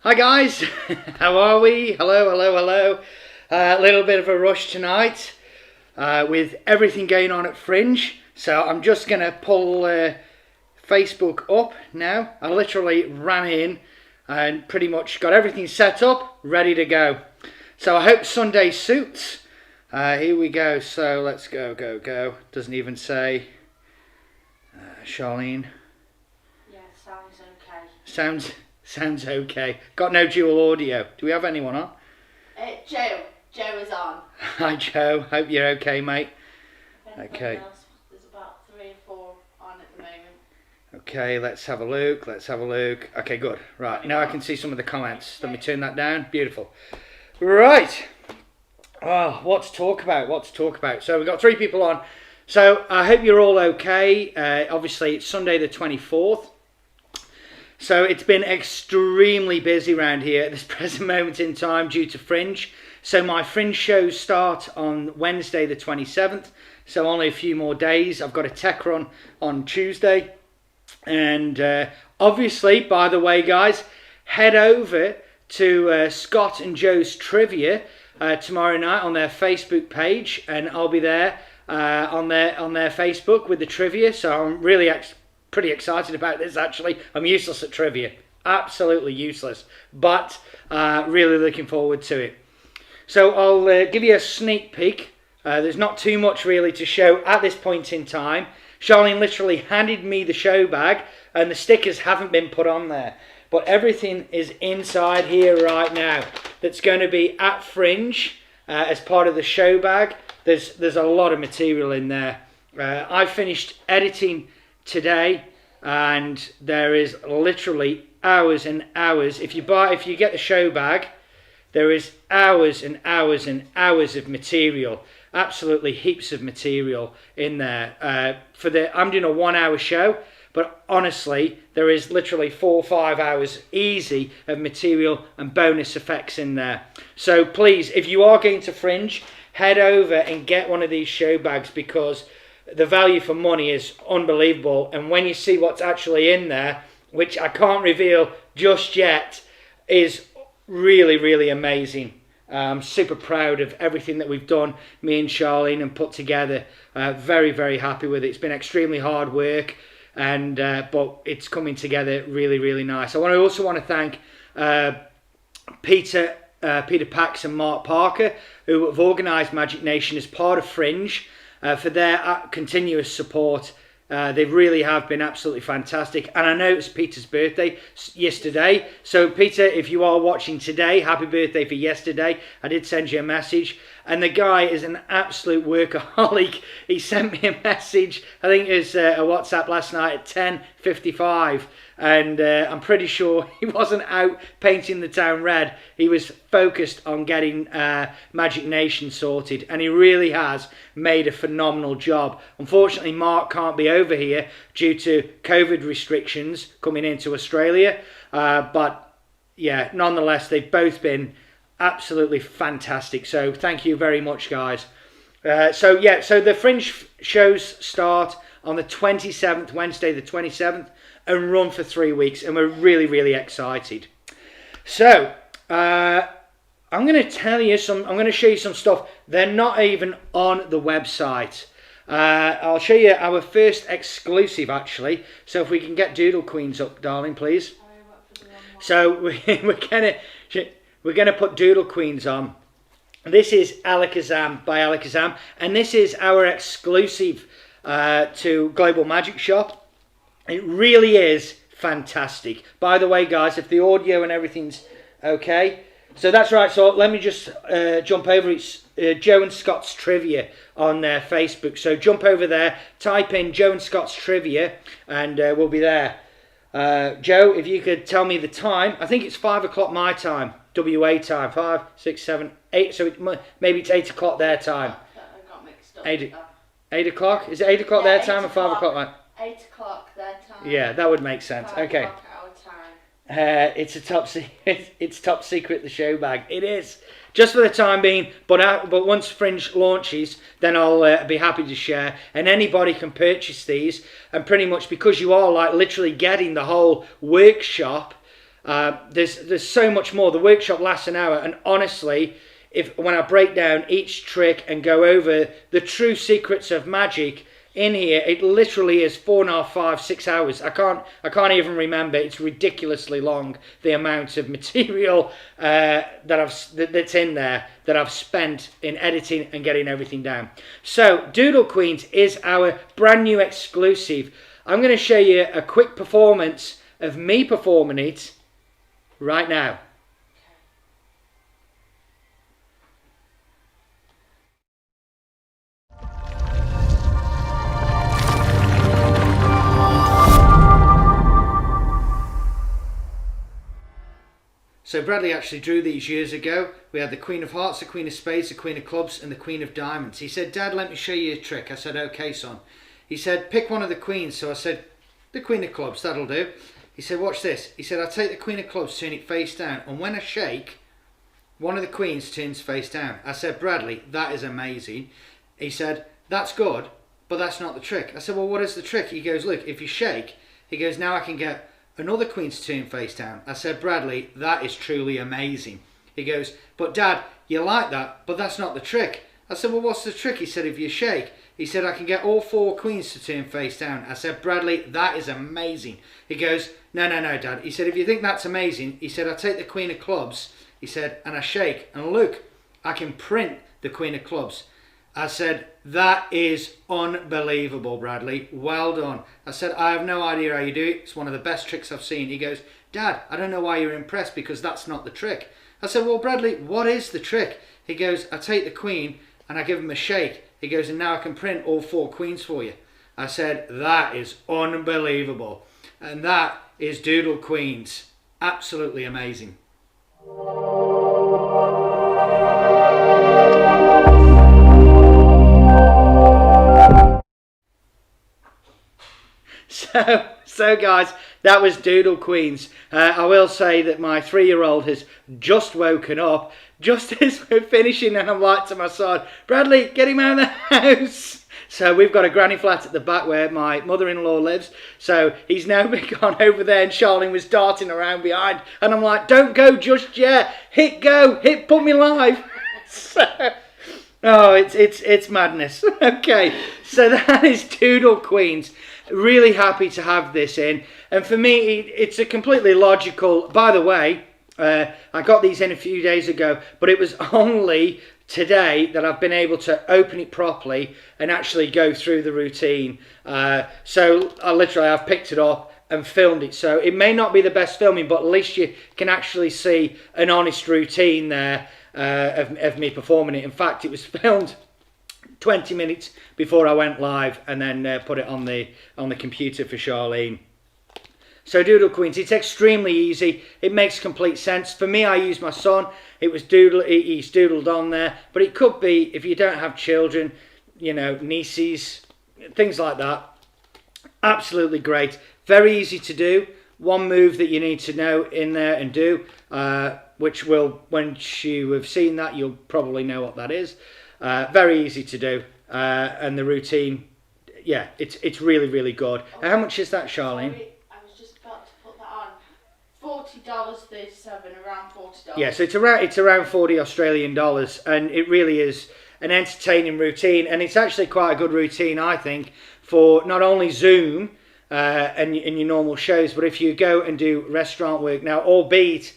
Hi guys, how are we? Hello, hello, hello. A little bit of a rush tonight with everything going on at Fringe. So I'm just going to pull Facebook up now. I literally ran in and pretty much got everything set up, ready to go. So I hope Sunday suits. Here we go. So let's go, go, go. Doesn't even say. Charlene. Yeah, sounds okay. Sounds okay. Got no dual audio. Do we have anyone on? Joe. Joe is on. Hi Joe. Hope you're okay, mate. Okay. Else, there's about 3 or 4 on at the moment. Okay, let's have a look. Okay, good. Right, now I can see some of the comments. Let me turn that down. Beautiful. Right. Oh, what to talk about? So we've got 3 people on. So I hope you're all okay. Obviously, it's Sunday the 24th. So it's been extremely busy around here at this present moment in time due to Fringe. So my Fringe shows start on Wednesday the 27th. So only a few more days. I've got a tech run on Tuesday. And obviously, by the way, guys, head over to Scott and Joe's Trivia tomorrow night on their Facebook page. And I'll be there on their Facebook with the trivia. So I'm really pretty excited about this, actually. I'm useless at trivia. Absolutely useless. But really looking forward to it. So I'll give you a sneak peek. There's not too much really to show at this point in time. Charlene literally handed me the show bag and the stickers haven't been put on there. But everything is inside here right now. That's going to be at Fringe as part of the show bag. There's a lot of material in there. I finished editing today and there is literally hours and hours. If you get the show bag, there is hours and hours and hours of material. Absolutely heaps of material in there. I'm doing a 1 hour show, But honestly, there is literally 4 or 5 hours easy of material and bonus effects in there. So please, if you are going to Fringe, head over and get one of these show bags, because the value for money is unbelievable. And when you see what's actually in there, which I can't reveal just yet, is really, really amazing. I'm super proud of everything that we've done, me and Charlene, and put together. Very, very happy with it. It's been extremely hard work, and but it's coming together really, really nice. I also want to thank Peter Pax and Mark Parker, who have organised Magic Nation as part of Fringe, for their continuous support. They really have been absolutely fantastic. And I know it's Peter's birthday yesterday. So Peter, if you are watching today, happy birthday for yesterday. I did send you a message. And the guy is an absolute workaholic. He sent me a message, I think it was a WhatsApp last night at 10:55. And I'm pretty sure he wasn't out painting the town red. He was focused on getting Magic Nation sorted, and he really has made a phenomenal job. Unfortunately, Mark can't be over here due to COVID restrictions coming into Australia, but yeah, nonetheless, they've both been absolutely fantastic. So thank you very much, guys. So the Fringe shows start on the 27th, Wednesday the 27th, and run for 3 weeks, and we're really, really excited. So I'm going to I'm going to show you some stuff. They're not even on the website. I'll show you our first exclusive, actually. So if we can get Doodle Queens up, darling, please. So we're gonna put Doodle Queens on. This is Alakazam by Alakazam, and this is our exclusive to Global Magic Shop. It really is fantastic. By the way, guys, if the audio and everything's okay. So that's right. So let me just jump over. It's Joe and Scott's Trivia on their Facebook. So jump over there, type in Joe and Scott's Trivia, and we'll be there. Joe, if you could tell me the time. I think it's 5 o'clock my time, WA time. 5, 6, 7, 8. So maybe it's 8 o'clock their time. I got mixed up. 8 o'clock? Is it 8 o'clock their time or 5 o'clock mine? 8 o'clock their time. Yeah, that would make sense. 5 Okay. o'clock our time. It's a top secret. It's top secret. The show bag. It is just for the time being. But once Fringe launches, then I'll be happy to share. And anybody can purchase these. And pretty much because you are like literally getting the whole workshop. There's so much more. The workshop lasts an hour, and honestly, when I break down each trick and go over the true secrets of magic in here, it literally is 4.5, 5, 6 hours. I can't even remember. It's ridiculously long, the amount of material that's in there that I've spent in editing and getting everything down. So Doodle Queens is our brand new exclusive. I'm going to show you a quick performance of me performing it right now. So Bradley actually drew these years ago. We had the Queen of Hearts, the Queen of Spades, the Queen of Clubs, and the Queen of Diamonds. He said, "Dad, let me show you a trick." I said, "Okay, son." He said, "Pick one of the queens." So I said, "The Queen of Clubs, that'll do." He said, "Watch this." He said, "I take the Queen of Clubs, turn it face down, and when I shake, one of the queens turns face down." I said, "Bradley, that is amazing." He said, "That's good, but that's not the trick." I said, "Well, what is the trick?" He goes, "Look, if you shake," he goes, "now I can get another queen's turn face down." I said, "Bradley, that is truly amazing." He goes, "But Dad, you like that, but that's not the trick." I said, "Well, what's the trick?" He said, "If you shake," he said, "I can get all 4 queens to turn face down." I said, "Bradley, that is amazing." He goes, No, Dad." He said, "If you think that's amazing," he said, "I take the Queen of Clubs," he said, "and I shake, and look, I can print the Queen of Clubs." I said, "That is unbelievable, Bradley. Well done." I said, "I have no idea how you do it. It's one of the best tricks I've seen." He goes, "Dad, I don't know why you're impressed, because that's not the trick." I said, "Well, Bradley, what is the trick?" He goes, "I take the queen and I give him a shake." He goes, "And now I can print all 4 queens for you." I said, "That is unbelievable." And that is Doodle Queens. Absolutely amazing. So guys, that was Doodle Queens. I will say that my 3-year-old has just woken up just as we're finishing, and I'm like to my son, Bradley, get him out of the house. So we've got a granny flat at the back where my mother-in-law lives. So he's now gone over there, and Charlene was darting around behind. And I'm like, don't go just yet. Hit go. Hit put me live. So, oh, it's madness. Okay, so that is Doodle Queens. Really happy to have this in. And for me, it's a completely logical... By the way, I got these in a few days ago, but it was only today that I've been able to open it properly and actually go through the routine. So I've picked it up and filmed it. So it may not be the best filming, but at least you can actually see an honest routine there of me performing it. In fact, it was filmed 20 minutes before I went live, and then put it on the computer for Charlene. So Doodle Queens, it's extremely easy. It makes complete sense. For me, I use my son. It was he's doodled on there. But it could be, if you don't have children, you know, nieces, things like that. Absolutely great. Very easy to do. One move that you need to know in there and do, which will, once you have seen that, you'll probably know what that is. Very easy to do. And the routine, yeah, it's really, really good. How much is that, Charlene? Sorry, I was just about to put that on. $40.37, around $40. Yeah, so it's around 40 Australian dollars, and it really is an entertaining routine, and it's actually quite a good routine, I think, for not only Zoom and your normal shows, but if you go and do restaurant work now, albeit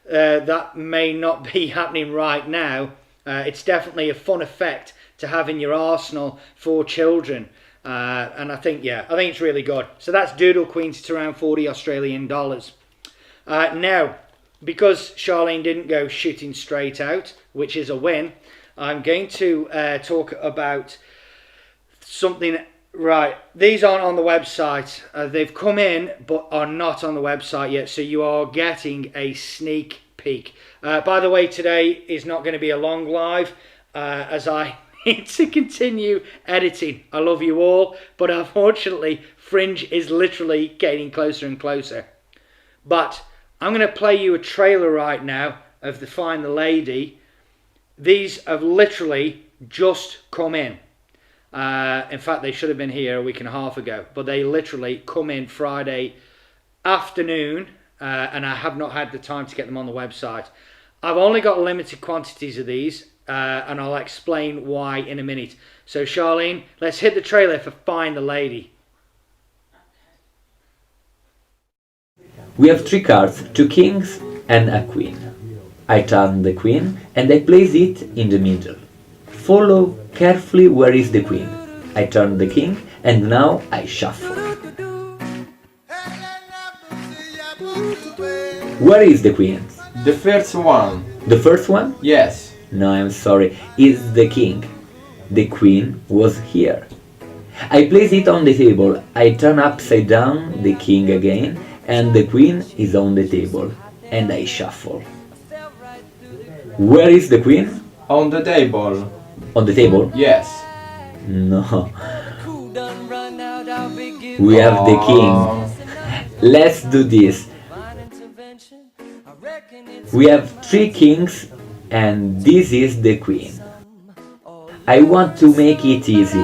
that may not be happening right now, it's definitely a fun effect to have in your arsenal for children. And I think it's really good. So that's Doodle Queens. It's around 40 Australian dollars. Now, because Charlene didn't go shooting straight out, which is a win, I'm going to talk about something. Right, these aren't on the website. They've come in, but are not on the website yet. So you are getting a sneak peek. By the way, today is not going to be a long live, as I need to continue editing. I love you all, but unfortunately, Fringe is literally getting closer and closer. But I'm going to play you a trailer right now of the Find the Lady. These have literally just come in. In fact, they should have been here a week and a half ago, but they literally come in Friday afternoon, and I have not had the time to get them on the website. I've only got limited quantities of these, and I'll explain why in a minute. So Charlene, let's hit the trailer for Find the Lady. We have 3 cards, 2 kings and a queen. I turn the queen and I place it in the middle. Follow carefully where is the queen. I turn the king and now I shuffle. Where is the queen? The first one. The first one? Yes. No, I'm sorry, it's the king. The queen was here. I place it on the table. I turn upside down the king again and the queen is on the table and I shuffle. Where is the queen? On the table. On the table? Yes. No. We have the king. Let's do this. We have 3 kings and this is the queen. I want to make it easy.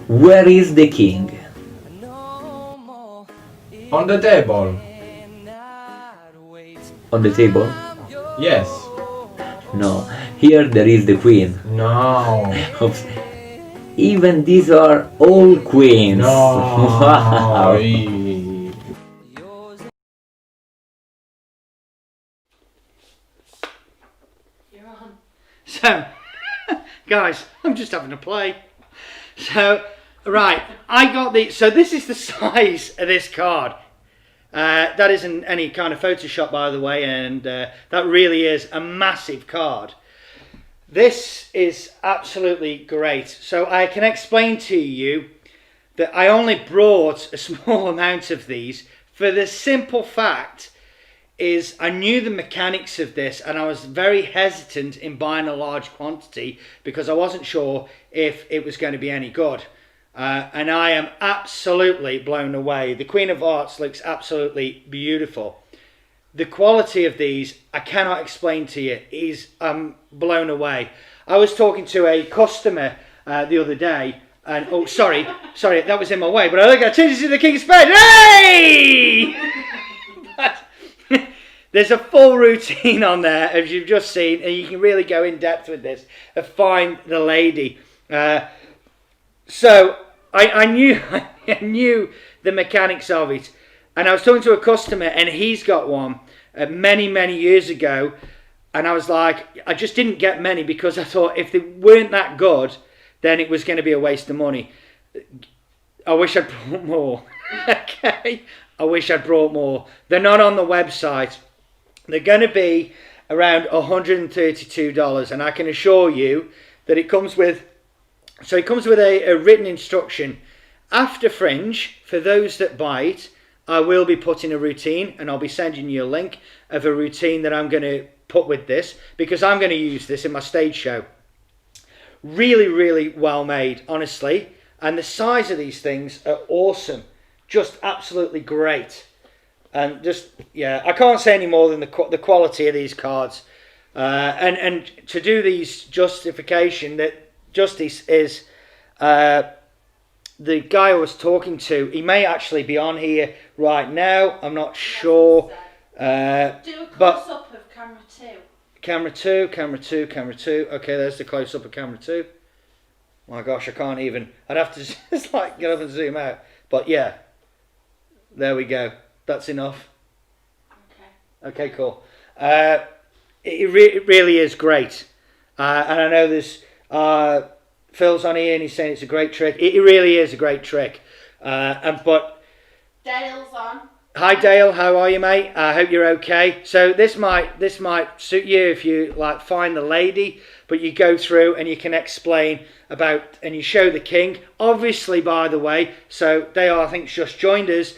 Where is the king? On the table. On the table? Yes. No. Here there is the queen. No. Oops. Even these are all queens. No. Wow. You're on. So, guys, I'm just having a play. So, right, I got the... So this is the size of this card. That isn't any kind of Photoshop, by the way, and that really is a massive card. This is absolutely great. So I can explain to you that I only brought a small amount of these for the simple fact is I knew the mechanics of this and I was very hesitant in buying a large quantity because I wasn't sure if it was going to be any good. and I am absolutely blown away. The Queen of Hearts looks absolutely beautiful. The quality of these, I cannot explain to you, is blown away. I was talking to a customer the other day, and oh, sorry, that was in my way, but I changed it to the King of Spades. Hey! There's a full routine on there, as you've just seen, and you can really go in depth with this. Find the lady. So I knew I knew the mechanics of it, and I was talking to a customer, and he's got one many years ago, and I was like, I just didn't get many because I thought if they weren't that good, then it was going to be a waste of money. I wish I'd brought more. Okay, I wish I'd brought more. They're not on the website. They're going to be around $132, and I can assure you that it comes with. So it comes with a written instruction. After Fringe, for those that buy it, I will be putting a routine, and I'll be sending you a link of a routine that I'm going to put with this, because I'm going to use this in my stage show. Really well made, honestly. And the size of these things are awesome. Just absolutely great. And just, yeah, I can't say any more than the quality of these cards. And to do these justification, that Justice is the guy I was talking to. He may actually be on here right now. I'm not sure. Do a close-up of camera 2. Camera two. Okay, there's the close-up of camera 2. My gosh, I can't even. I'd have to just like get up and zoom out. But yeah, there we go. That's enough. Okay, cool. It really is great. And I know there's Phil's on here and he's saying it's a great trick. It really is a great trick. But Dale's on. hi Dale, how are you, mate? I hope you're okay. So this might suit you if you like find the lady, but you go through and you can explain about, and you show the king. Obviously, by the way, so Dale I think just joined us.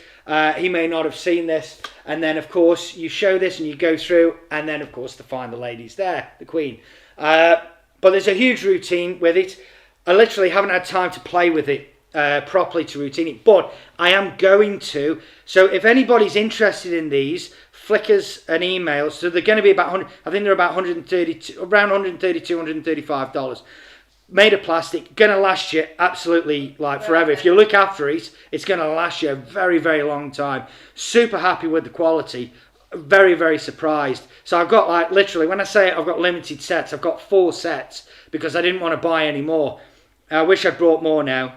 He may not have seen this, and then of course you show this and you go through, and then of course to find the lady's there, the queen. But there's a huge routine with it. I literally haven't had time to play with it properly to routine it, but I am going to. So if anybody's interested in these, flick us an email. So they're going to be about 100, I think they're about around $135. Made of plastic, going to last you absolutely like forever. If you look after it, it's going to last you a very long time. Super happy with the quality. Very surprised. So I've got like literally, when I say I've got limited sets, I've got 4 sets because I didn't want to buy any more. I wish I'd brought more now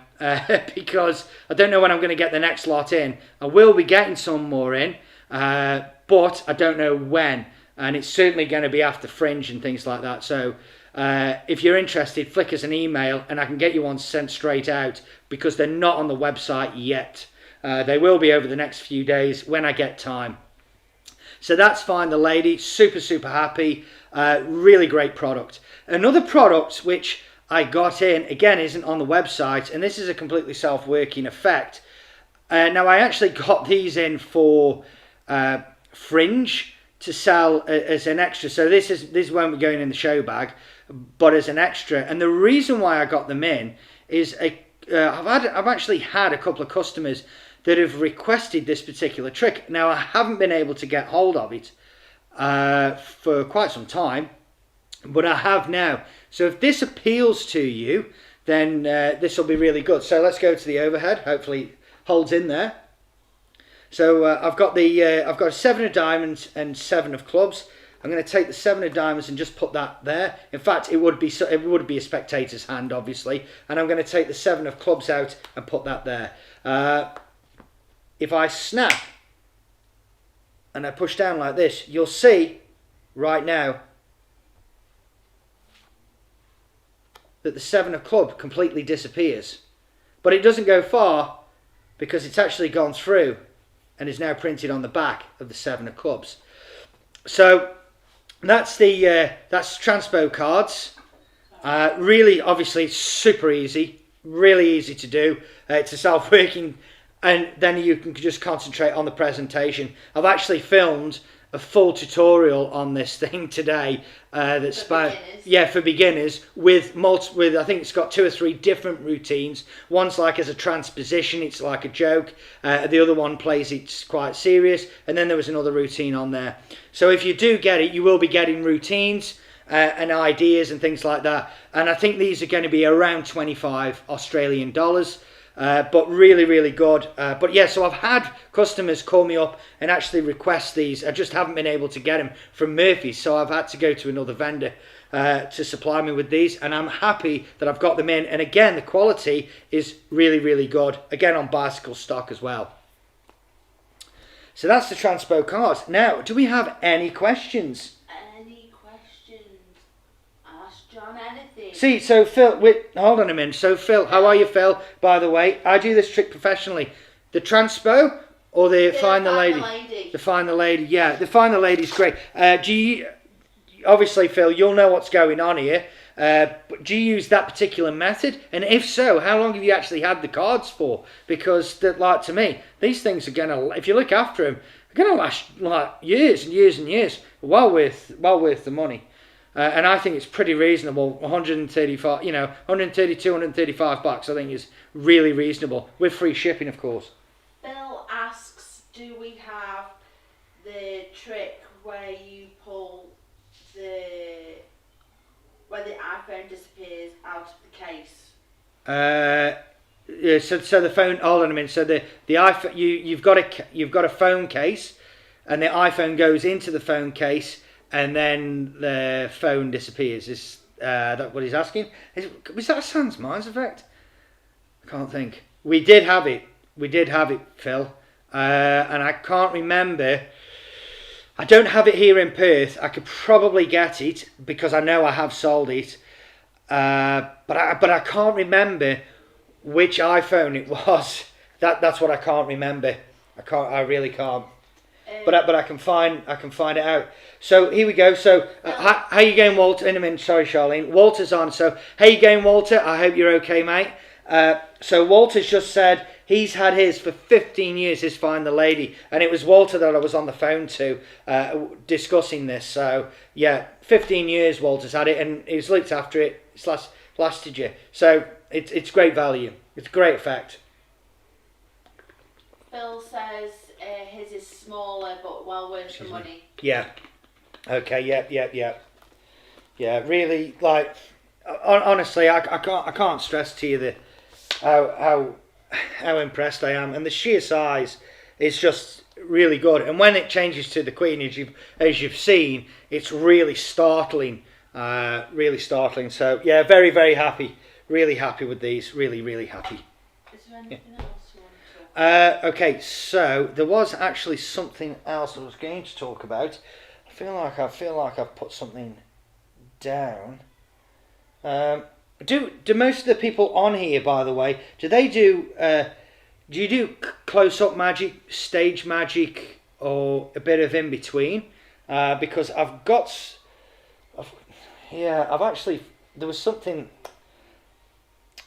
because I don't know when I'm going to get the next lot in. I will be getting some more in, but I don't know when. And it's certainly going to be after Fringe and things like that. So if you're interested, flick us an email and I can get you one sent straight out because they're not on the website yet. They will be over the next few days when I get time. So that's fine. The lady, super happy. Really great product. Another product which I got in, again, isn't on the website, and this is a completely self-working effect. Now, I actually got these in for Fringe to sell as an extra. So this won't be going in the show bag, but as an extra. And the reason why I got them in is I've actually had a couple of customers that have requested this particular trick. Now, I haven't been able to get hold of it for quite some time, but I have now. So if this appeals to you, then this will be really good. So let's go to the overhead. Hopefully it holds in there. So I've got a 7 of diamonds and 7 of clubs. I'm going to take the 7 of diamonds and just put that there. In fact, it would be a spectator's hand, obviously. And I'm going to take the 7 of clubs out and put that there. If I snap and I push down like this, you'll see right now that the 7 of club completely disappears. But it doesn't go far because it's actually gone through and is now printed on the back of the 7 of clubs. So that's that's transpo cards. Really, obviously, super easy, really easy to do. It's a self-working, and then you can just concentrate on the presentation. I've actually filmed a full tutorial on this thing today. That's beginners. for beginners with I think it's got 2 or 3 different routines. One's like as a transposition, it's like a joke. The other one plays it's quite serious, and then there was another routine on there. So if you do get it, you will be getting routines and ideas and things like that. And I think these are going to be around 25 Australian dollars. But really, really good. But yeah, so I've had customers call me up and actually request these. I just haven't been able to get them from Murphy's, so I've had to go to another vendor to supply me with these, and I'm happy that I've got them in. And again, the quality is really, really good. Again, on bicycle stock as well. So that's the Transpo cards. Now, do we have any questions? Any questions? Ask John anything. See, so Phil, hold on a minute. So Phil, how are you, Phil? By the way, I do this trick professionally. The Transpo or the Find the Lady? The Find the Lady, yeah. The Find the Lady's great. Obviously, Phil, you'll know what's going on here. But do you use that particular method? And if so, how long have you actually had the cards for? Because, like to me, these things are gonna, if you look after them, they're gonna last like years and years and years. Well worth the money. And I think it's pretty reasonable. 135, 132, 135 bucks. I think is really reasonable with free shipping, of course. Bill asks, do we have the trick where you pull where the iPhone disappears out of the case? Yeah. So the phone. Hold on a minute. So the iPhone. You've got a phone case, and the iPhone goes into the phone case. And then the phone disappears. Is that what he's asking? Was that a Sans Mines effect? I can't think. We did have it, Phil. And I can't remember. I don't have it here in Perth. I could probably get it because I know I have sold it. But I can't remember which iPhone it was. That's what I can't remember. I really can't. But I can find it out. So here we go. So how you going, Walter? In a minute. Sorry, Charlene. Walter's on. So how you going, Walter? I hope you're okay, mate. So Walter's just said he's had his for 15 years. His Find the Lady, and it was Walter that I was on the phone to discussing this. So yeah, 15 years Walter's had it, and he's looked after it. It's lasted you. So it's great value. It's a great effect. Phil says his is smaller but well worth the money. Yeah. Okay. Yeah. Really, like, honestly, I can't stress to you the how impressed I am, and the sheer size is just really good. And when it changes to the Queen, as you've seen, it's really startling. Really startling. So yeah, very, very happy. Really happy with these. Really, really happy. Is there anything else you want to talk Okay, so there was actually something else I was going to talk about. I feel like I've put something down. Do most of the people on here, by the way, do you do close-up magic, stage magic, or a bit of in between? Because there was something.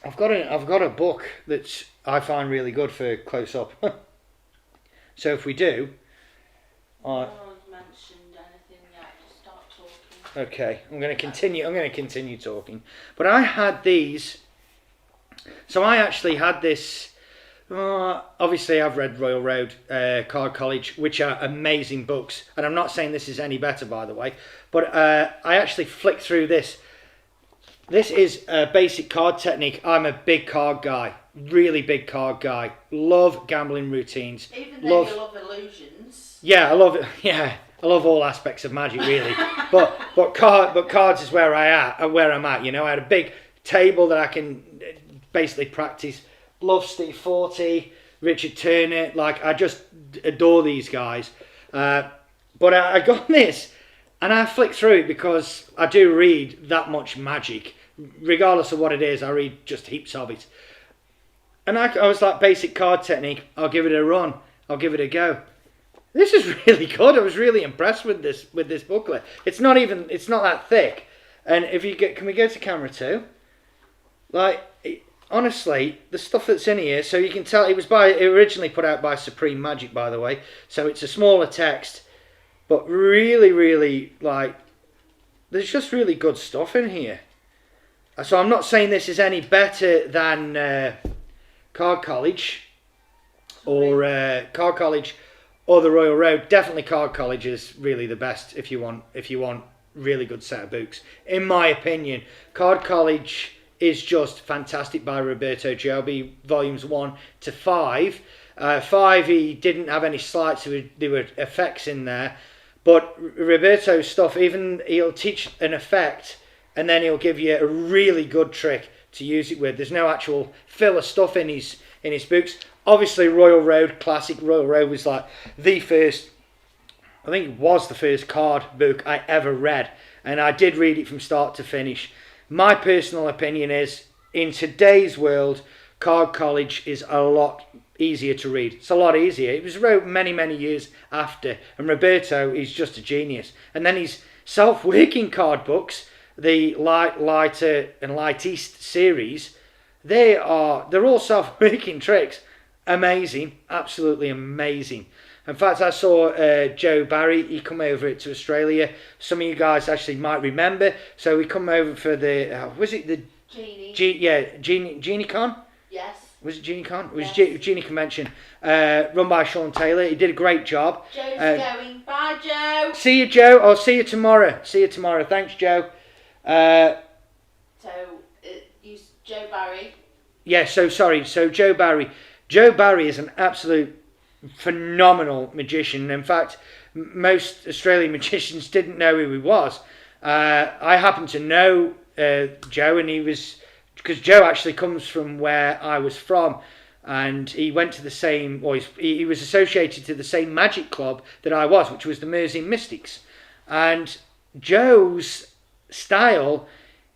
I've got a book that I find really good for close-up. So if we do, no one's mentioned anything yet. Just start talking. okay, I'm going to continue talking. But I had these. So I actually had this. Obviously, I've read Royal Road, Card College, which are amazing books, and I'm not saying this is any better, by the way. But I actually flicked through this. This is a basic card technique. I'm a big card guy, really big card guy. Love gambling routines. Even though you love illusions. Yeah, I love it. Yeah, I love all aspects of magic, really. but cards is where I'm at. You know, I had a big table that I can basically practice. Love Steve Forte, Richard Turner. Like, I just adore these guys. But I got this. And I flick through it because I do read that much magic. Regardless of what it is, I read just heaps of it. And I was like, basic card technique, I'll give it a run. I'll give it a go. This is really good. I was really impressed with this booklet. It's not that thick. And can we go to camera 2? Like, honestly, the stuff that's in here, so you can tell it was originally put out by Supreme Magic, by the way. So it's a smaller text. but really, really, like, there's just really good stuff in here. So I'm not saying this is any better than Card College or Card College or the Royal Road. Definitely Card College is really the best if you want really good set of books. In my opinion, Card College is just fantastic by Roberto Giobbi, volumes 1 to 5. 5, he didn't have any slides, there were effects in there. But Roberto's stuff, even he'll teach an effect and then he'll give you a really good trick to use it with. There's no actual filler stuff in his books. Obviously, Royal Road, classic Royal Road was like the first, I think it was the first card book I ever read. And I did read it from start to finish. My personal opinion is, in today's world, Card College is a lot easier to read. It's a lot easier. It was wrote many, many years after. And Roberto is just a genius. And then his self-working card books, the Lighter and Light East series, they're all self-working tricks. Amazing, absolutely amazing. In fact, I saw Joe Barry. He come over to Australia. Some of you guys actually might remember. So we come over for the was it the Genie. GenieCon? Yes. Was it GenieCon? It was Yes. Genie Convention, run by Sean Taylor. He did a great job. Joe's going. Bye, Joe. See you, Joe. I'll see you tomorrow. See you tomorrow. Thanks, Joe. So, you Joe Barry. Yeah, so sorry. So Joe Barry. Joe Barry is an absolute phenomenal magician. In fact, most Australian magicians didn't know who he was. I happen to know Joe, and he was, because Joe actually comes from where I was from, and he went to the same, or he was associated to the same magic club that I was, which was the Mersey Mystics. And Joe's style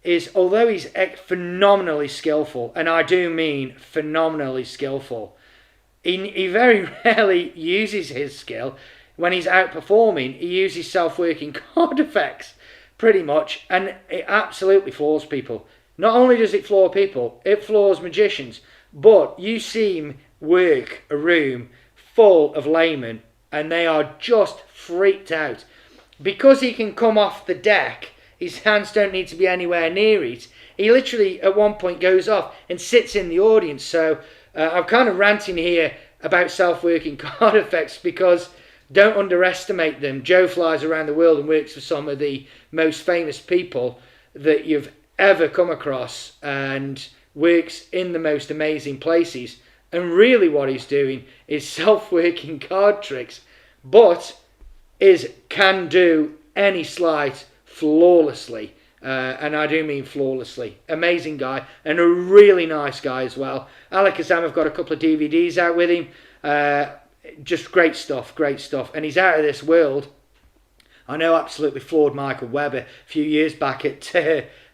is, although he's phenomenally skillful, and I do mean phenomenally skillful, he very rarely uses his skill. When he's out performing, he uses self-working card effects, pretty much, and it absolutely floors people. Not only does it floor people, it floors magicians, but you see him work a room full of laymen, and they are just freaked out. Because he can come off the deck, his hands don't need to be anywhere near it. He literally, at one point, goes off and sits in the audience. So I'm kind of ranting here about self-working card effects, because don't underestimate them. Joe flies around the world and works for some of the most famous people that you've ever come across, and works in the most amazing places. And really what he's doing is self-working card tricks, but can do any slide flawlessly. And I do mean flawlessly. Amazing guy, and a really nice guy as well. Alakazam have got a couple of DVDs out with him. Just great stuff. And he's out of this world. I know absolutely floored Michael Webber a few years back at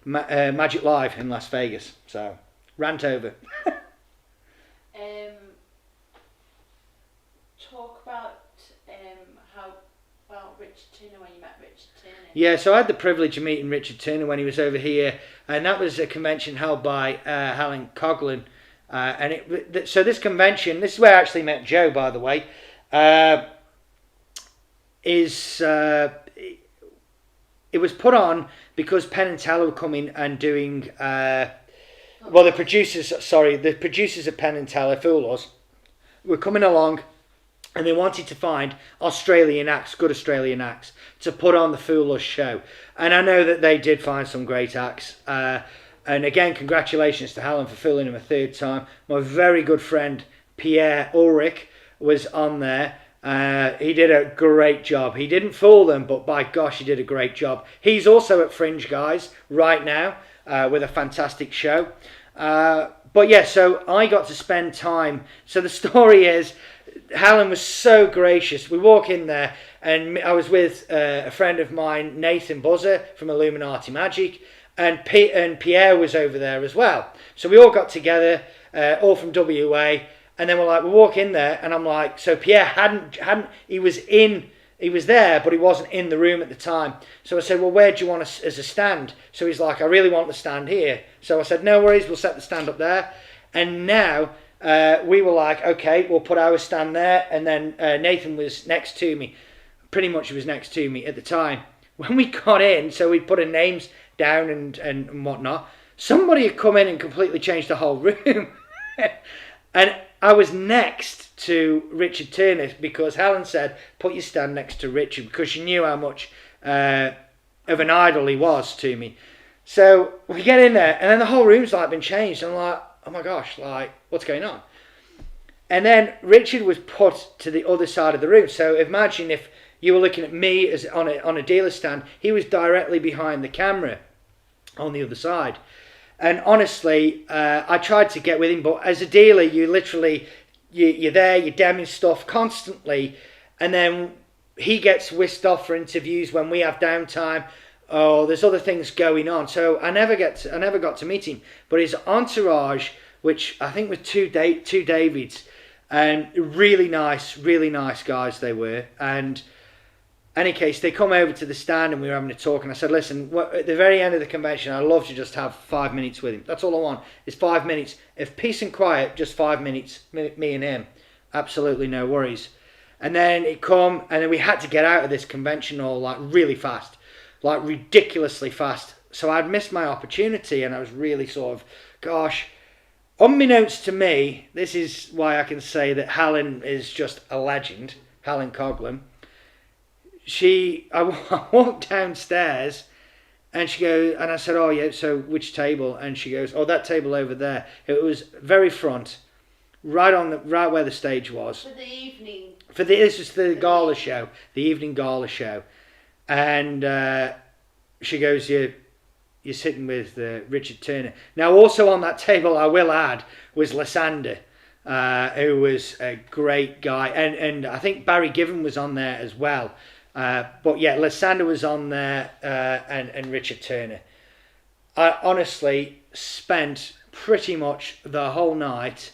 Magic Live in Las Vegas. So, rant over. Talk about how about Richard Turner, when you met Richard Turner. Yeah, so I had the privilege of meeting Richard Turner when he was over here, and that was a convention held by Helen Coghlan. So this convention, this is where I actually met Joe, by the way, it was put on because Penn and Teller were coming and doing, the producers of Penn and Teller, Fool Us, were coming along, and they wanted to find Australian acts, good Australian acts, to put on the Fool Us show. And I know that they did find some great acts. And again, congratulations to Helen for fooling him a third time. My very good friend Pierre Ulrich was on there. He did a great job. He didn't fool them, but by gosh, he did a great job. He's also at Fringe, guys, right now, with a fantastic show. But yeah, so I got to spend time. So the story is, Helen was so gracious. We walk in there, and I was with a friend of mine, Nathan Buzzer from Illuminati Magic, and Pierre was over there as well. So we all got together, all from WA, and then we walk in there, and I'm like, so Pierre hadn't, he was there, but he wasn't in the room at the time. So I said, well, where do you want us as a stand? So he's like, I really want the stand here. So I said, no worries, we'll set the stand up there. And now we were like, okay, we'll put our stand there. And then Nathan was next to me. pretty much was next to me at the time. When we got in, so we put our names down and whatnot, somebody had come in and completely changed the whole room. And I was next to Richard Turner because Helen said, put your stand next to Richard, because she knew how much of an idol he was to me. So we get in there, and then the whole room's like been changed. I'm like, oh my gosh, like, what's going on? And then Richard was put to the other side of the room. So imagine if you were looking at me as on a dealer stand, he was directly behind the camera on the other side. And honestly, I tried to get with him, but as a dealer, you literally, you're there, you're demming stuff constantly, and then he gets whisked off for interviews when we have downtime. Oh, there's other things going on. So I never got to meet him. But his entourage, which I think was two Davids, and really nice guys they were. And any case, they come over to the stand and we were having a talk, and I said, listen, at the very end of the convention, I'd love to just have 5 minutes with him. That's all I want, is 5 minutes. If peace and quiet, just 5 minutes, me and him. Absolutely no worries. And then it come, and then we had to get out of this convention hall like really fast, like ridiculously fast. So I'd missed my opportunity, and I was really sort of, gosh. Unbeknownst to me, this is why I can say that Helen is just a legend, Helen Coghlan. I walked downstairs, and she goes, and I said, oh yeah, so which table? And she goes, oh, that table over there. It was very front, right where the stage was. For the evening. This was the gala show, the evening gala show. And she goes, you're sitting with Richard Turner. Now, also on that table, I will add, was Lysander, who was a great guy. And I think Barry Given was on there as well. But yeah, Lysander was on there, and Richard Turner. I honestly spent pretty much the whole night,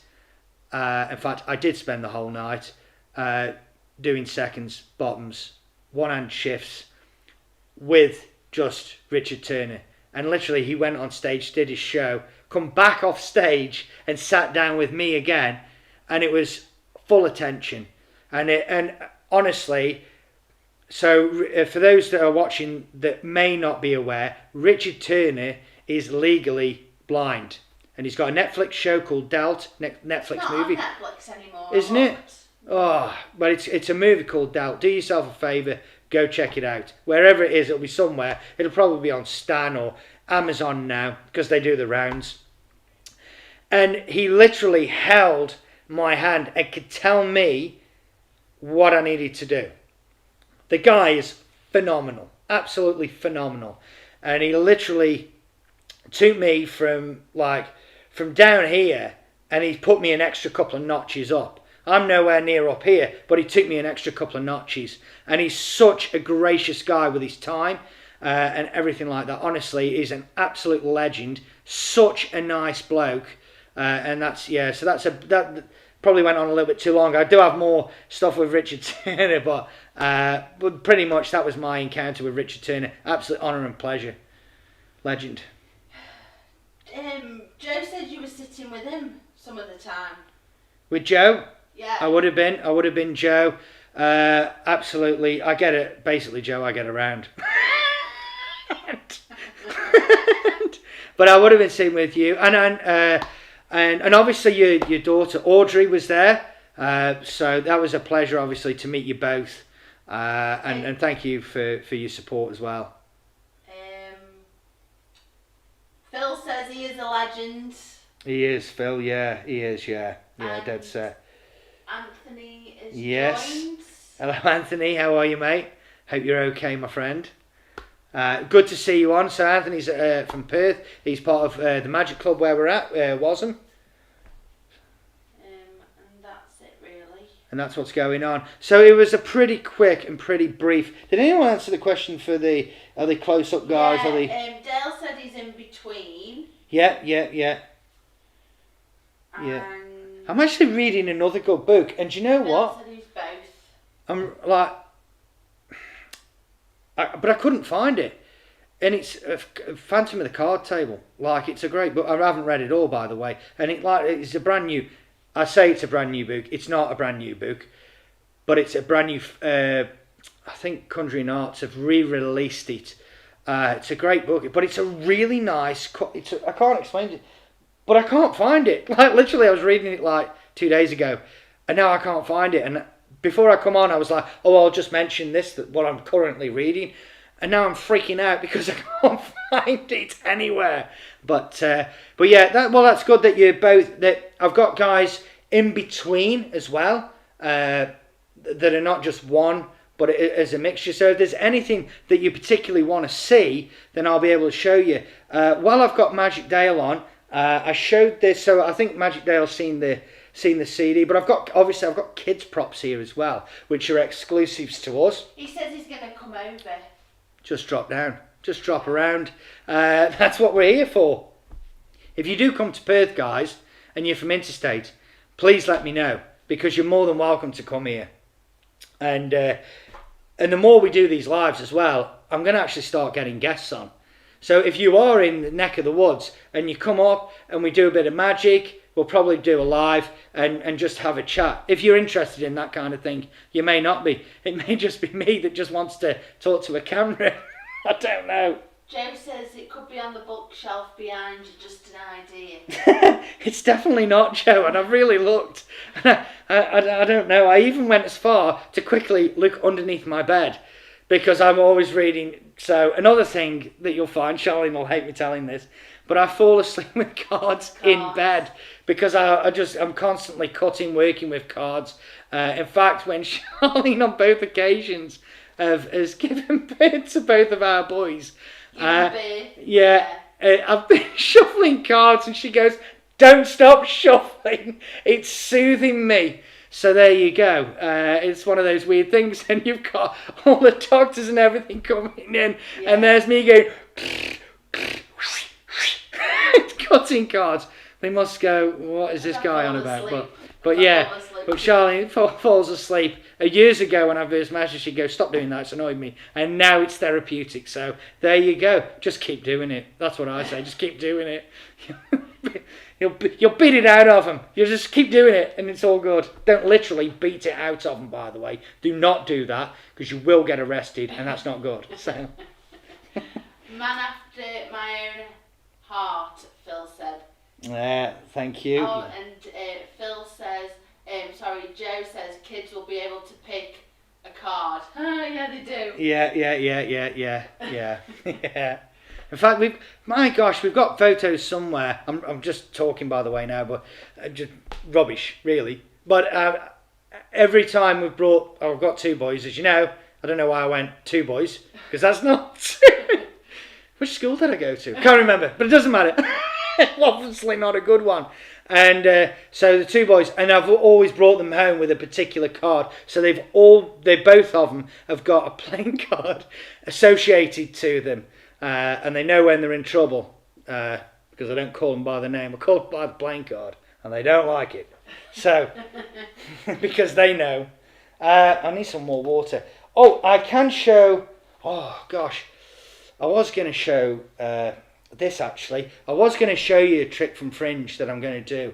in fact, I did spend the whole night doing seconds, bottoms, one-hand shifts with just Richard Turner. And literally, he went on stage, did his show, come back off stage and sat down with me again, and it was full attention. And honestly, so for those that are watching that may not be aware, Richard Turner is legally blind, and he's got a Netflix show called Doubt, Netflix Not movie, on Netflix anymore, isn't it? Oh, but it's a movie called Doubt. Do yourself a favour, go check it out. Wherever it is, it'll be somewhere. It'll probably be on Stan or Amazon now, because they do the rounds. And he literally held my hand and could tell me what I needed to do. The guy is phenomenal, absolutely phenomenal. And he literally took me from down here, and he put me an extra couple of notches up. I'm nowhere near up here, but he took me an extra couple of notches. And he's such a gracious guy with his time and everything like that. Honestly, he's an absolute legend. Such a nice bloke. And that's, yeah, so that probably went on a little bit too long. I do have more stuff with Richard Turner, but pretty much that was my encounter with Richard Turner. Absolute honour and pleasure. Legend. Joe said you were sitting with him some of the time. With Joe? Yeah. I would have been Joe. Absolutely. I get it. Basically, Joe, I get around. But I would have been sitting with you. And obviously your daughter Audrey was there. So that was a pleasure, obviously, to meet you both. And thank you for your support as well. Phil says he is a legend. He is, Phil. Yeah, he is. Yeah, dead set. Anthony is yes. joined. Hello, Anthony. How are you, mate? Hope you're okay, my friend. Good to see you on. So Anthony's from Perth. He's part of the Magic Club where we're at, Wasm. And that's it, really. And that's what's going on. So it was a pretty quick and pretty brief. Did anyone answer the question for are they close-up guys? Yeah, Are they... Dale said he's in between. Yeah. And I'm actually reading another good book, and do you know Phil what? said he's both. I'm like, but I couldn't find it, and it's Phantom of the Card Table. Like, it's a great book. I haven't read it all, by the way, and it's a brand new. I say it's a brand new book. It's not a brand new book, but it's a brand new I think Conjuring Arts have re-released it. It's a great book, but it's a really nice. I can't explain it, but I can't find it. Like literally, I was reading it like 2 days ago, and now I can't find it. And before I come on, I was like, "Oh, I'll just mention this that what I'm currently reading," and now I'm freaking out because I can't find it anywhere. But yeah, that's good that you both that I've got guys in between as well that are not just one, but it is a mixture. So if there's anything that you particularly want to see, then I'll be able to show you. While I've got Magic Dale on, I showed this. So I think Magic Dale's seen the CD, but I've got kids props here as well, which are exclusives to us. He says he's going to come over. Just drop down, just drop around. That's what we're here for. If you do come to Perth, guys, and you're from interstate, please let me know, because you're more than welcome to come here. And the more we do these lives as well, I'm going to actually start getting guests on. So if you are in the neck of the woods and you come up and we do a bit of magic, we'll probably do a live and just have a chat. If you're interested in that kind of thing, you may not be. It may just be me that just wants to talk to a camera. I don't know. Joe says it could be on the bookshelf behind you, just an idea. It's definitely not, Joe, and I've really looked. I don't know. I even went as far to quickly look underneath my bed because I'm always reading. So another thing that you'll find, Charlene will hate me telling this, but I fall asleep with cards in bed because I'm constantly cutting, working with cards. In fact, when Charlene on both occasions has given birth to both of our boys, I've been shuffling cards and she goes, "Don't stop shuffling, it's soothing me." So there you go. It's one of those weird things, and you've got all the doctors and everything coming in, and there's me going cutting cards. They must go, "What is this guy on about?" But Charlene falls asleep. Years ago when I first met her, she'd go, "Stop doing that, it's annoying me." And now it's therapeutic. So there you go. Just keep doing it. That's what I say. Just keep doing it. You'll beat it out of them. You just keep doing it and it's all good. Don't literally beat it out of them, by the way. Do not do that because you will get arrested and that's not good. So. Man after my own heart, Phil said. Thank you. Oh, and Phil says, Joe says kids will be able to pick a card. Yeah, they do. Yeah. In fact, we've got photos somewhere. I'm just talking, by the way, now, but just rubbish, really. But every time I've got two boys, as you know. I don't know why I went two boys, because that's not... Which school did I go to? Can't remember, but it doesn't matter. Obviously not a good one. And so the two boys, and I've always brought them home with a particular card. So both of them have got a playing card associated to them, and they know when they're in trouble because I don't call them by the name. I call them by the playing card, and they don't like it. So because they know. I need some more water. Oh, I can show. Oh gosh, I was going to show. This actually, I was going to show you a trick from Fringe that I'm going to do.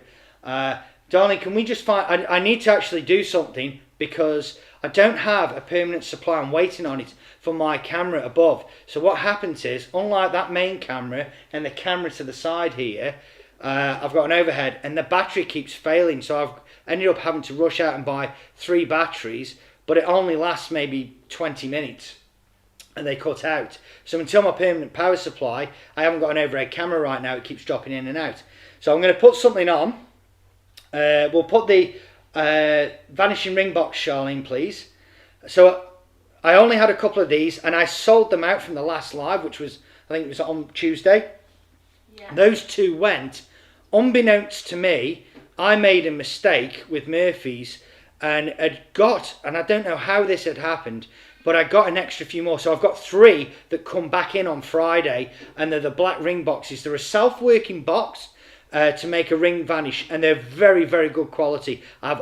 Darling, can we just find... I need to actually do something because I don't have a permanent supply. I'm waiting on it for my camera above. So what happens is, unlike that main camera and the camera to the side here, I've got an overhead and the battery keeps failing. So I've ended up having to rush out and buy 3 batteries, but it only lasts maybe 20 minutes. And they cut out. So until my permanent power supply, I haven't got an overhead camera right now. It keeps dropping in and out. So I'm going to put something on. We'll put the Vanishing Ring box, Charlene, please. So I only had a couple of these, and I sold them out from the last live, which was, I think it was on Tuesday. Yeah. Those 2 went. Unbeknownst to me, I made a mistake with Murphy's, and I don't know how this had happened, but I got an extra few more. So I've got 3 that come back in on Friday, and they're the black ring boxes. They're a self-working box to make a ring vanish, and they're very, very good quality. I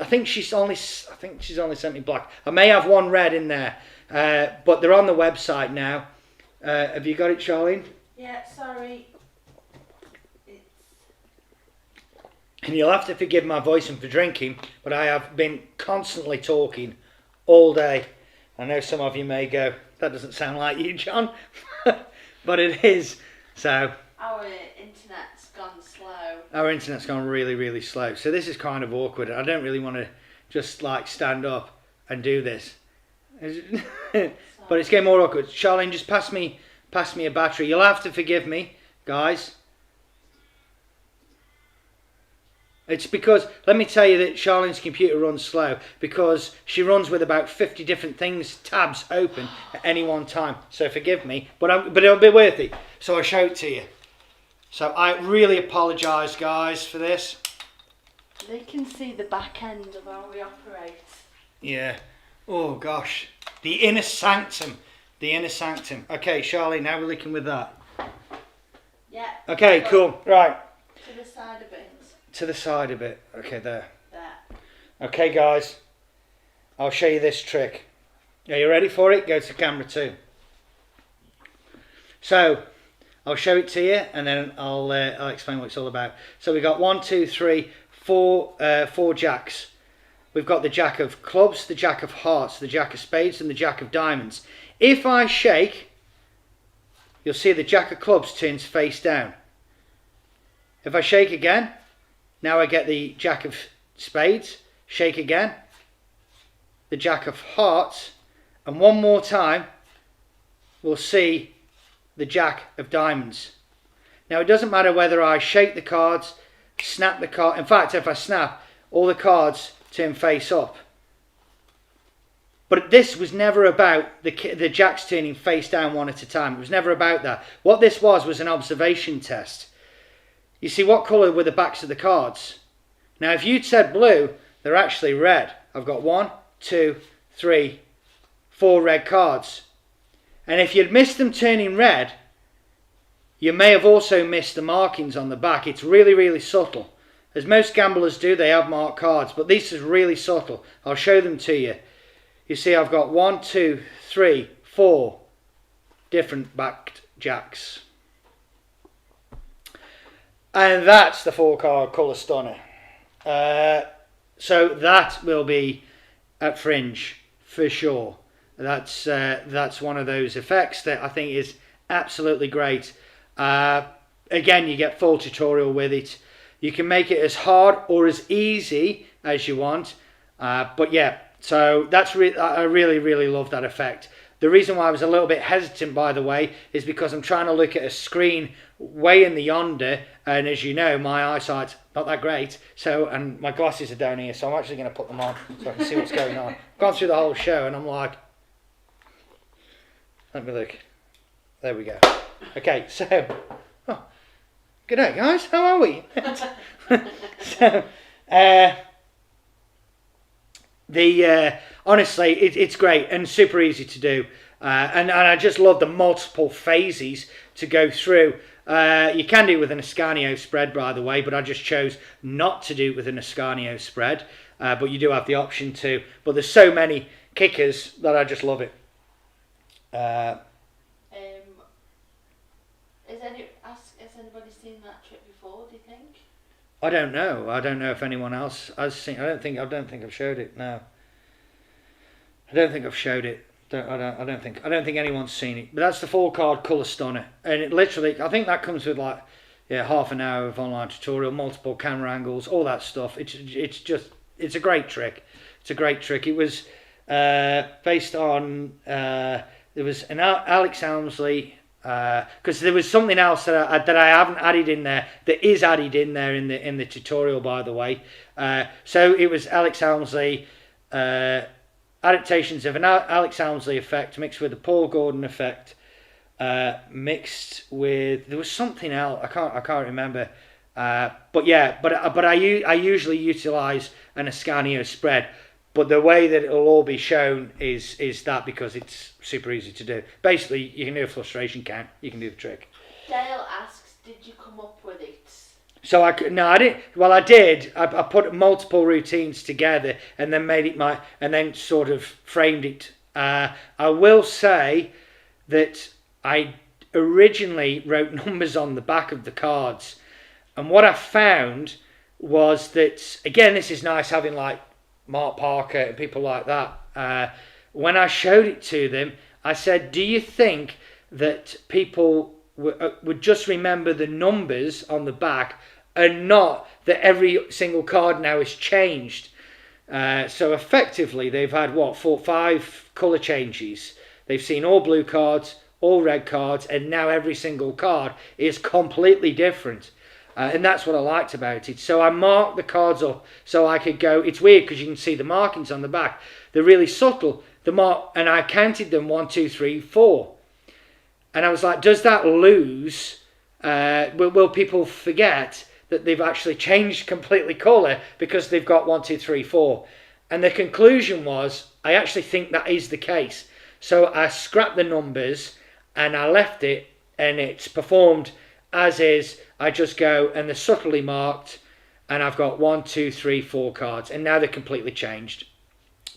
think she's only sent me black. I may have one red in there, but they're on the website now. Have you got it, Charlene? Yeah, sorry. And you'll have to forgive my voice and for drinking, but I have been constantly talking all day. I know some of you may go, that doesn't sound like you, John, but it is. So Our internet's gone slow. our internet's gone really, really slow. So this is kind of awkward. I don't really want to just like stand up and do this. But it's getting more awkward. Charlene, just pass me a battery. You'll have to forgive me, guys. It's because, let me tell you that Charlene's computer runs slow because she runs with about 50 different tabs open at any one time. So forgive me, but it'll be worth it. So I'll show it to you. So I really apologise, guys, for this. They can see the back end of how we operate. Yeah. Oh, gosh. The inner sanctum. The inner sanctum. Okay, Charlene, how are we looking with that? Yeah. Okay, cool. Right. To the side of it. To the side a bit. Okay, there. There. Okay, guys. I'll show you this trick. Are you ready for it? Go to camera 2. So, I'll show it to you and then I'll explain what it's all about. So we've got 1, 2, 3, 4 jacks. We've got the jack of clubs, the jack of hearts, the jack of spades and the jack of diamonds. If I shake, you'll see the jack of clubs turns face down. If I shake again, now I get the jack of spades, shake again, the jack of hearts, and one more time we'll see the jack of diamonds. Now it doesn't matter whether I shake the cards, snap the card. In fact, if I snap, all the cards turn face up. But this was never about the jacks turning face down one at a time. It was never about that. What this was an observation test. You see, what colour were the backs of the cards? Now, if you'd said blue, they're actually red. I've got 1, 2, 3, 4 red cards. And if you'd missed them turning red, you may have also missed the markings on the back. It's really, really subtle. As most gamblers do, they have marked cards, but this is really subtle. I'll show them to you. You see, I've got 1, 2, 3, 4 different backed jacks. And that's the 4-card colour stunner. So that will be at Fringe for sure. That's one of those effects that I think is absolutely great. Again, you get full tutorial with it. You can make it as hard or as easy as you want. But yeah, so that's I really, really love that effect. The reason why I was a little bit hesitant, by the way, is because I'm trying to look at a screen way in the yonder, and as you know, my eyesight's not that great. So, and my glasses are down here, so I'm actually going to put them on so I can see what's going on. I've gone through the whole show, and I'm like, let me look. There we go. Okay, so, good day, guys. How are we? So, honestly, it's great and super easy to do, and I just love the multiple phases to go through. You can do it with an Ascanio spread, by the way, but I just chose not to do it with an Ascanio spread. But you do have the option to. But there's so many kickers that I just love it. Has anybody seen that trick before, do you think? I don't know. I don't know if anyone else has seen. I don't think I've showed it. No. I don't think I've showed it. I don't think anyone's seen it. But that's the 4-card colour stunner, and it literally, I think that comes with like, half an hour of online tutorial, multiple camera angles, all that stuff. It's a great trick. It's a great trick. It was based on there was an Alex Helmsley. Because there was something else that I haven't added in there that is added in there in the tutorial, by the way. So it was Alex Helmsley adaptations of an Alex Helmsley effect mixed with the Paul Gordon effect, mixed with, there was something else I can't remember. But I usually utilize an Ascanio spread. But the way that it'll all be shown is that, because it's super easy to do. Basically, you can do a frustration count. You can do the trick. Dale asks, did you come up with it? So I didn't. Well, I did. I put multiple routines together and then made it and then sort of framed it. I will say that I originally wrote numbers on the back of the cards, and what I found was that, again, this is nice having like Mark Parker and people like that. When I showed it to them, I said, do you think that people would just remember the numbers on the back and not that every single card now is changed? So effectively, they've had, 5 colour changes. They've seen all blue cards, all red cards, and now every single card is completely different. And that's what I liked about it. So I marked the cards up so I could go. It's weird because you can see the markings on the back. They're really subtle. And I counted them 1, 2, 3, 4. And I was like, does that lose? Will people forget that they've actually changed completely colour because they've got 1, 2, 3, 4? And the conclusion was, I actually think that is the case. So I scrapped the numbers and I left it, and it's performed as is. I just go and they're subtly marked, and I've got 1, 2, 3, 4 cards, and now they're completely changed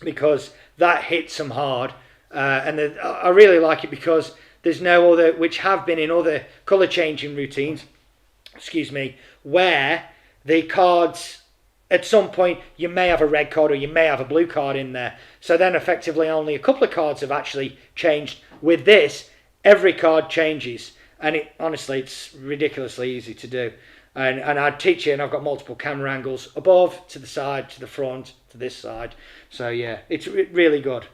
because that hits them hard. And I really like it because there's no other, which have been in other colour changing routines, where the cards, at some point you may have a red card or you may have a blue card in there. So then effectively only a couple of cards have actually changed. With this, every card changes. And honestly, it's ridiculously easy to do. And I'd teach you, and I've got multiple camera angles above, to the side, to the front, to this side. So yeah, it's really good.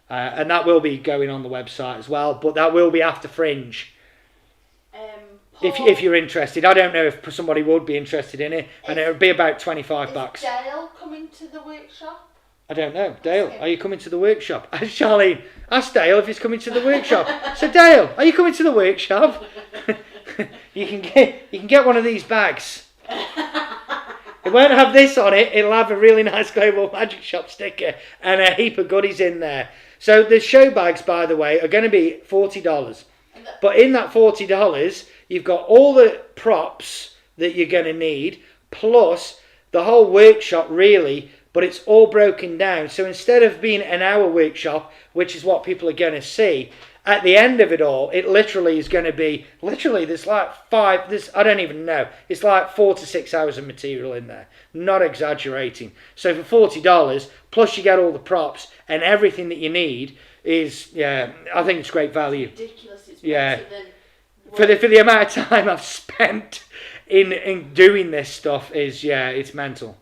And that will be going on the website as well, but that will be after Fringe. If you're interested. I don't know if somebody would be interested in it, and it would be about $25. Is Dale coming to the workshop? I don't know. Dale, are you coming to the workshop? Charlene, ask Dale if he's coming to the workshop. So Dale, are you coming to the workshop? You can get one of these bags. It won't have this on it. It'll have a really nice Global Magic Shop sticker and a heap of goodies in there. So the show bags, by the way, are going to be $40. But in that $40, you've got all the props that you're going to need, plus the whole workshop, really. But it's all broken down. So instead of being an hour workshop, which is what people are going to see, at the end of it all, it literally is going to be, there's like I don't even know. It's like 4 to 6 hours of material in there. Not exaggerating. So for $40, plus you get all the props and everything that you need is, I think it's great value. It's ridiculous. It's For the amount of time I've spent in doing this stuff is, it's mental.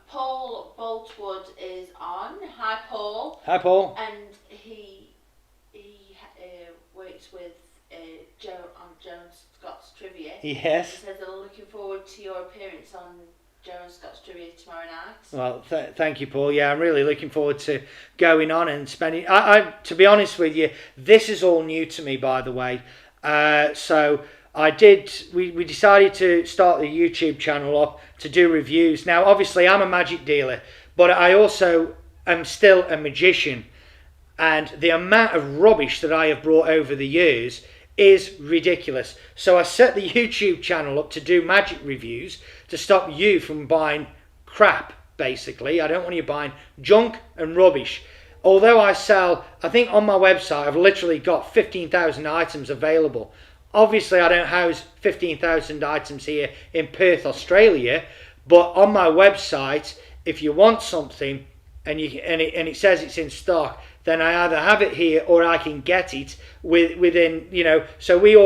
Paul Boltwood is on. Hi, Paul. Hi, Paul. And he works with Joe on Joe and Scott's Trivia. Yes. He says they're looking forward to your appearance on Joe and Scott's Trivia tomorrow night. Well, thank you, Paul. Yeah, I'm really looking forward to going on and spending. I to be honest with you, this is all new to me, by the way. So we decided to start the YouTube channel up to do reviews. Now, obviously, I'm a magic dealer, but I also am still a magician. And the amount of rubbish that I have brought over the years is ridiculous. So I set the YouTube channel up to do magic reviews to stop you from buying crap, basically. I don't want you buying junk and rubbish. Although I think on my website, I've literally got 15,000 items available. Obviously, I don't house 15,000 items here in Perth, Australia, but on my website, if you want something and it says it's in stock, then I either have it here or I can get it within, so we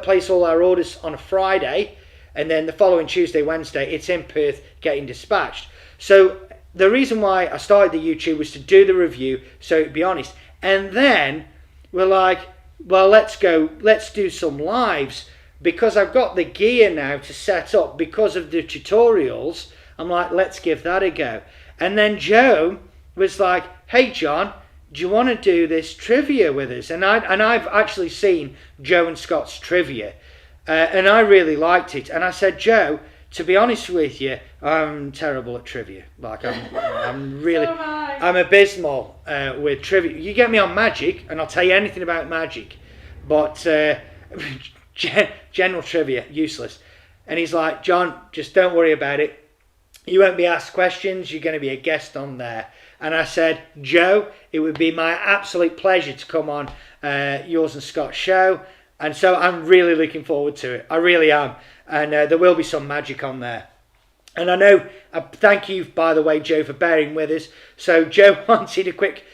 place all our orders on a Friday, and then the following Tuesday, Wednesday, it's in Perth getting dispatched. So the reason why I started the YouTube was to do the review, so to be honest, and then we're like, well, let's do some lives, because I've got the gear now to set up because of the tutorials. I'm like, let's give that a go. And then Joe was like, hey John, do you want to do this trivia with us? And I've actually seen Joe and Scott's Trivia, and I really liked it. And I said, Joe, to be honest with you, I'm terrible at trivia. Like I'm really, So am I. I'm abysmal with trivia. You get me on magic, and I'll tell you anything about magic, but general trivia, useless. And he's like, John, just don't worry about it. You won't be asked questions. You're going to be a guest on there. And I said, Joe, it would be my absolute pleasure to come on yours and Scott's show. And so I'm really looking forward to it. I really am. And there will be some magic on there. And I know, thank you, by the way, Joe, for bearing with us. So Joe wanted a quick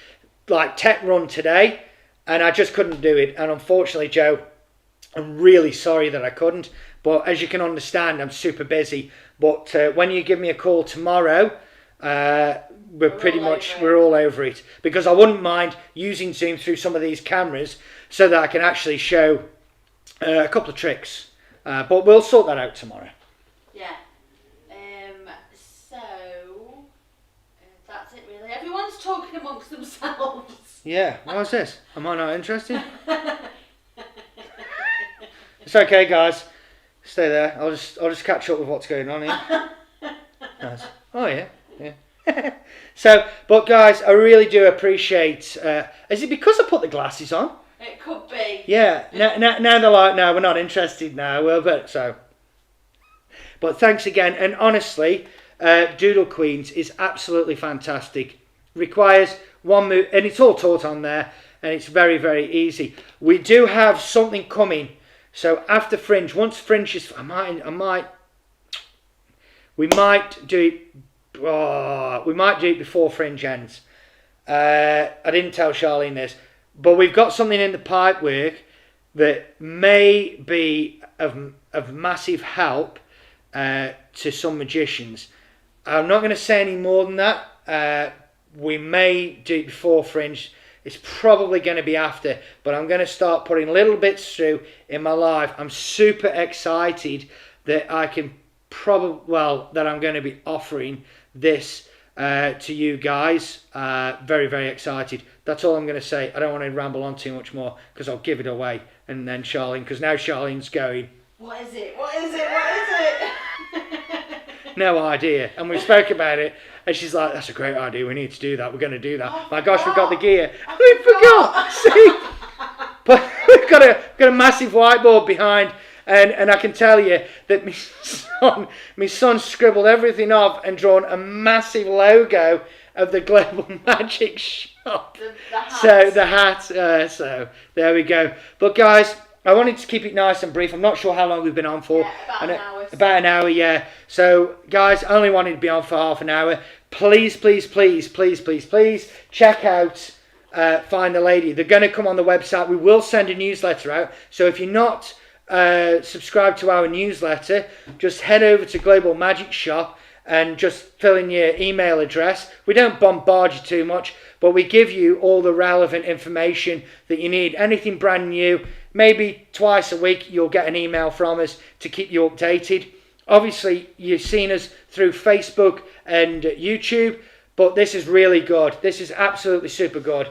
tech run today, and I just couldn't do it. And unfortunately, Joe, I'm really sorry that I couldn't. But as you can understand, I'm super busy. But when you give me a call tomorrow, we're all over it. Because I wouldn't mind using Zoom through some of these cameras so that I can actually show a couple of tricks. But we'll sort that out tomorrow. Yeah. So that's it really. Everyone's talking amongst themselves. Yeah, what's this? Am I not interested? It's okay, guys. Stay there. I'll just catch up with what's going on here. Nice. Oh yeah. So, but guys, I really do appreciate. Is it because I put the glasses on? It could be. Yeah. Now they're like, no, we're not interested now. Well, but so. But thanks again, and honestly, Doodle Queens is absolutely fantastic. Requires one move, and it's all taught on there, and it's very, very easy. We do have something coming. So after Fringe, once Fringe is, we might do it before Fringe ends. I didn't tell Charlene this, but we've got something in the pipework that may be of massive help to some magicians. I'm not going to say any more than that. We may do it before Fringe. It's probably going to be after, but I'm going to start putting little bits through in my life. I'm super excited that I can that I'm going to be offering this to you guys. Very, very excited. That's all I'm going to say. I don't want to ramble on too much more because I'll give it away. And then Charlene, because now Charlene's going, What is it? What is it? What is it? no idea. And we spoke about it, and she's like, that's a great idea. We need to do that. We're going to do that. My gosh, we've got the gear. We forgot. See? But we've got a massive whiteboard behind, and I can tell you that my son scribbled everything off and drawn a massive logo of the Global Magic Shop. The hat. So the hat. So there we go. But guys, I wanted to keep it nice and brief. I'm not sure how long we've been on for. Yeah, about an hour. About an hour, yeah. So guys, I only wanted to be on for half an hour. Please, please, please, please, please, please check out Find the Lady. They're going to come on the website. We will send a newsletter out. So if you're not subscribed to our newsletter, just head over to Global Magic Shop and just fill in your email address. We don't bombard you too much, but we give you all the relevant information that you need. Anything brand new, maybe twice a week you'll get an email from us to keep you updated. Obviously, you've seen us through Facebook and YouTube, but this is really good. This is absolutely super good.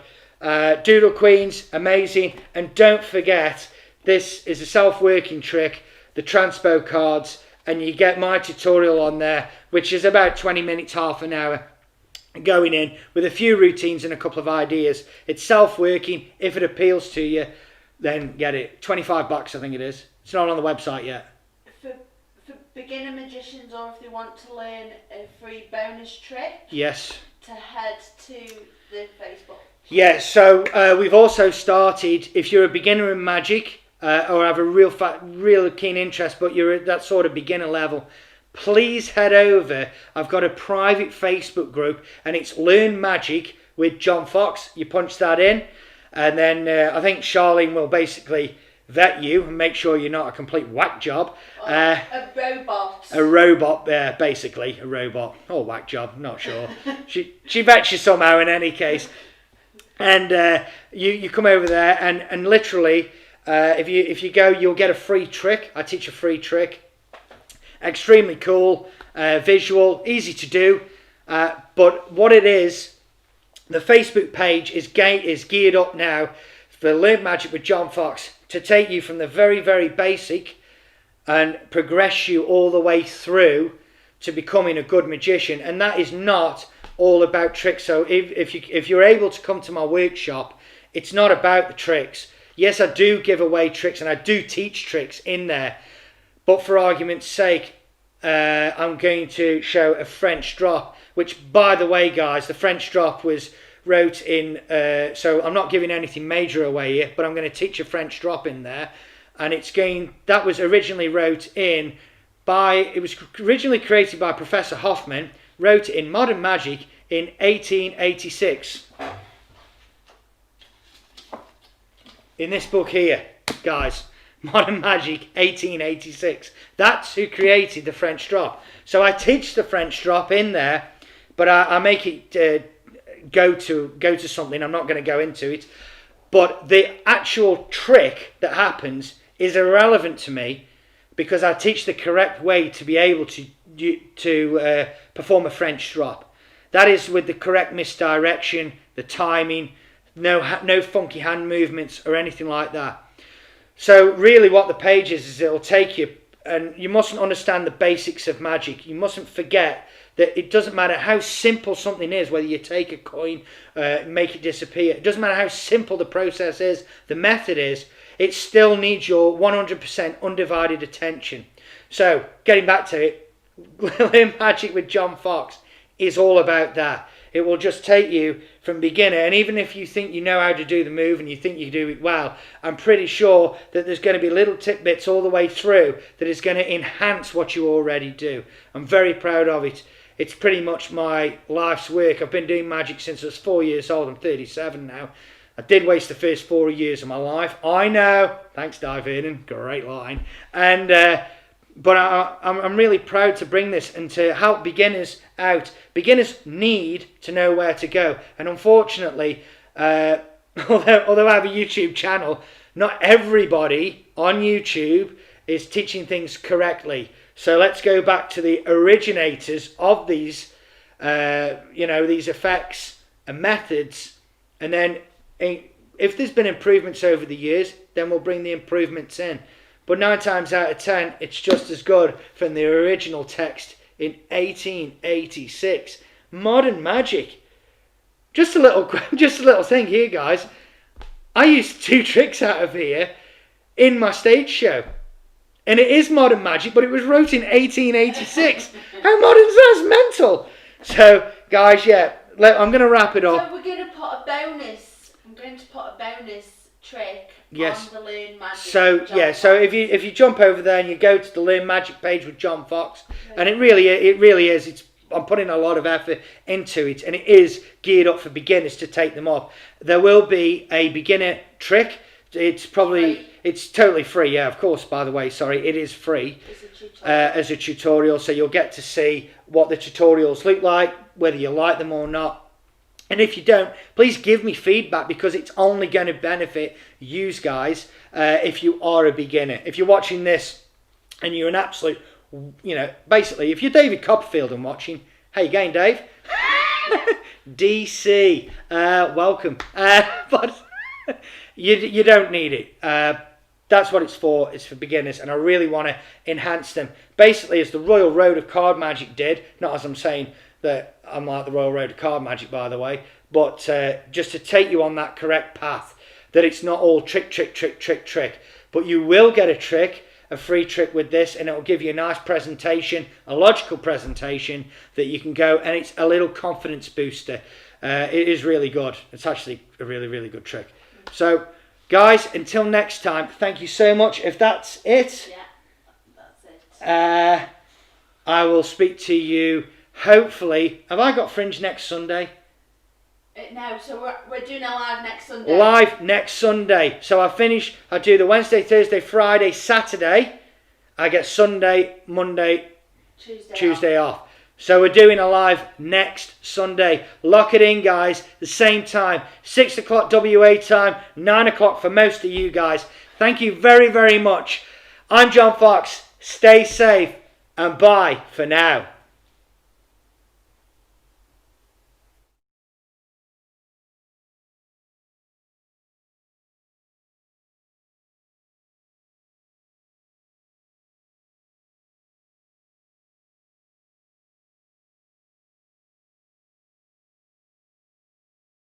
Doodle Queens, amazing. And don't forget, this is a self-working trick, the transpo cards, and you get my tutorial on there, which is about 20 minutes, half an hour, going in with a few routines and a couple of ideas. It's self-working. If it appeals to you, then get it. $25, I think it is. It's not on the website yet. For beginner magicians, or if they want to learn a free bonus trick, Yes. to head to the Facebook. Yeah, so we've also started, if you're a beginner in magic, or have a real keen interest, but you're at that sort of beginner level, please head over. I've got a private Facebook group, and it's Learn Magic with John Fox. You punch that in, and then I think Charlene will basically vet you and make sure you're not a complete whack job. A robot. A robot, basically a robot or whack job. Not sure. she vets you somehow in any case, and you come over there and literally. If you go, you'll get a free trick. I teach a free trick. Extremely cool, visual, easy to do. But what it is, the Facebook page is geared up now for Learn Magic with John Fox to take you from the very, very basic and progress you all the way through to becoming a good magician. And that is not all about tricks. So if you're able to come to my workshop, it's not about the tricks. Yes, I do give away tricks and I do teach tricks in there. But for argument's sake, I'm going to show a French drop, which, by the way, guys, the French drop was wrote in, so I'm not giving anything major away here, but I'm going to teach a French drop in there. And that was originally wrote in it was originally created by Professor Hoffman, wrote it in Modern Magic in 1886. In this book here, guys, Modern Magic 1886. That's who created the French drop. So I teach the French drop in there, but I make it go to something. I'm not going to go into it. But the actual trick that happens is irrelevant to me because I teach the correct way to be able to perform a French drop. That is with the correct misdirection, the timing, no funky hand movements or anything like that. So really what the page is it'll take you, and you mustn't understand the basics of magic. You mustn't forget that it doesn't matter how simple something is, whether you take a coin, make it disappear. It doesn't matter how simple the process is, the method is, it still needs your 100% undivided attention. So, getting back to it, Learn Magic with John Fox is all about that. It will just take you from beginner, and even if you think you know how to do the move and you think you do it well, I'm pretty sure that there's going to be little tidbits all the way through that is going to enhance what you already do. I'm very proud of it. It's pretty much my life's work. I've been doing magic since I was 4 years old. I'm 37 now. I did waste the first 4 years of my life. I know. Thanks, Di Vernon. Great line. And but I'm really proud to bring this and to help beginners out. Beginners need to know where to go. And unfortunately, although I have a YouTube channel, not everybody on YouTube is teaching things correctly. So let's go back to the originators of these, these effects and methods. And then if there's been improvements over the years, then we'll bring the improvements in. But 9 times out of 10, it's just as good from the original text in 1886. Modern Magic. Just a little thing here, guys. I used 2 tricks out of here in my stage show. And it is Modern Magic, but it was wrote in 1886. How modern is that? It's mental. So, guys, yeah, I'm going to wrap it up. So we're going to put a bonus. I'm going to put a bonus trick Yes. on the Learn Magic. So with John yeah, Fox. so if you jump over there and you go to the Learn Magic page with John Fox, and it really is. I'm putting a lot of effort into it, and it is geared up for beginners to take them up. There will be a beginner trick. It's totally free. Yeah, of course. By the way, sorry, it is free as a tutorial. So you'll get to see what the tutorials look like, whether you like them or not. And if you don't, please give me feedback because it's only going to benefit you guys if you are a beginner. If you're watching this and you're an absolute, basically, if you're David Copperfield and watching, hey again, Dave, DC, welcome. But you don't need it. That's what it's for. It's for beginners, and I really want to enhance them. Basically, as the Royal Road of Card Magic did, not as I'm saying that I'm like the Royal Road of Card Magic, by the way, but just to take you on that correct path, that it's not all trick, but you will get a free trick with this, and it will give you a nice presentation, a logical presentation that you can go, and it's a little confidence booster. It is really good. It's actually a really, really good trick. So, guys, until next time, thank you so much. If that's it, Yeah, that's it. I will speak to you. Hopefully, have I got Fringe next Sunday? No, so we're doing a live next Sunday. Live next Sunday. So I do the Wednesday, Thursday, Friday, Saturday. I get Sunday, Monday, Tuesday off. So we're doing a live next Sunday. Lock it in, guys. The same time. 6 o'clock WA time. 9 o'clock for most of you guys. Thank you very, very much. I'm John Fox. Stay safe and bye for now.